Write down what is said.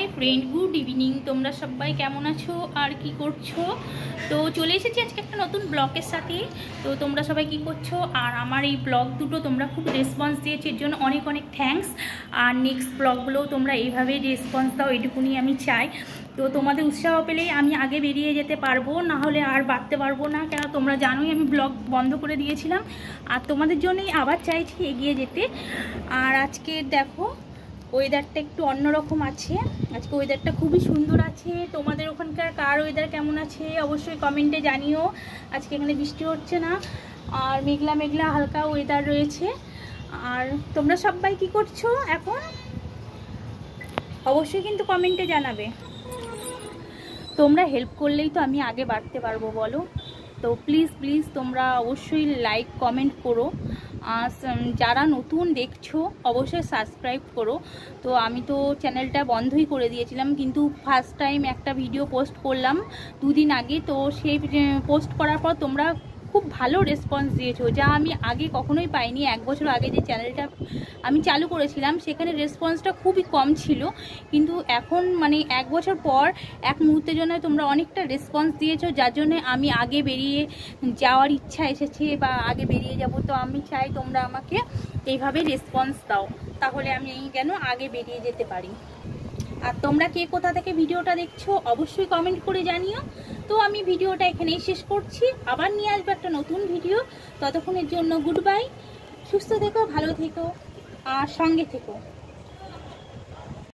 Hi friend, good evening. তোমরা সবাই কেমন আছো আর কি করছো? তো চলে এসেছি আজকে একটা নতুন ব্লগের সাথে। তো তোমরা সবাই কি করছো? আর আমার এই ব্লগ দুটো তোমরা খুব রেসপন্স দিয়েছো, এর জন্য অনেক অনেক থ্যাঙ্কস। আর নেক্সট ব্লগগুলোও তোমরা এইভাবেই রেসপন্স দাও, এটুকুনি আমি চাই। তো তোমাদের উৎসাহ পেলেই আমি আগে বেরিয়ে যেতে পারবো, না হলে আর বাড়তে পারবো না। কেন তোমরা জানোই আমি ব্লগ বন্ধ করে দিয়েছিলাম, আর তোমাদের জন্যই আবার চাইছি এগিয়ে যেতে। আর আজকে দেখো ওয়েদারটা একটু অন্যরকম আছে, আজকে ওয়েদারটা খুবই সুন্দর আছে। তোমাদের ওখানকার কার ওয়েদার কেমন আছে অবশ্যই কমেন্টে জানিও। আজকে এখানে বৃষ্টি হচ্ছে না, আর মেঘলা মেঘলা হালকা ওয়েদার রয়েছে। আর তোমরা সবাই কি করছো এখন অবশ্যই কিন্তু কমেন্টে জানাবে। তোমরা হেল্প করলেই তো আমি আগে বাড়তে পারবো, বলো। তো প্লিজ প্লিজ তোমরা অবশ্যই লাইক কমেন্ট করো। যারা নতুন দেখছো অবশ্যই সাবস্ক্রাইব করো। তো আমি তো চ্যানেলটা বন্ধই করে দিয়েছিলাম, কিন্তু ফার্স্ট টাইম একটা ভিডিও পোস্ট করলাম দুদিন আগে। তো সেই পোস্ট করার পর তোমরা খুব ভালো রেসপন্স দিয়েছো, যা আমি আগে কখনোই পাইনি। 1 বছর আগে যে চ্যানেলটা আমি চালু করেছিলাম সেখানে রেসপন্সটা খুবই কম ছিল, কিন্তু এখন মানে 1 বছর পর এক মুহূর্তের জন্য তোমরা অনেকটা রেসপন্স দিয়েছো, যার জন্য আমি আগে বেরিয়ে যাওয়ার ইচ্ছা এসেছে, বা আগে বেরিয়ে যাব। তো আমি চাই তোমরা আমাকে এইভাবে রেসপন্স দাও, তাহলে আমি যেন আগে বেরিয়ে যেতে পারি। আর তোমরা কে কোথা থেকে ভিডিওটা দেখছো অবশ্যই কমেন্ট করে জানিও। তো আমি ভিডিওটা এখানেই শেষ করছি, আবার নিয়ে আসবো একটা নতুন ভিডিও। ততক্ষণের জন্য গুড বাই, সুস্থ থেকো, ভালো থেকো আর সঙ্গে থেকো।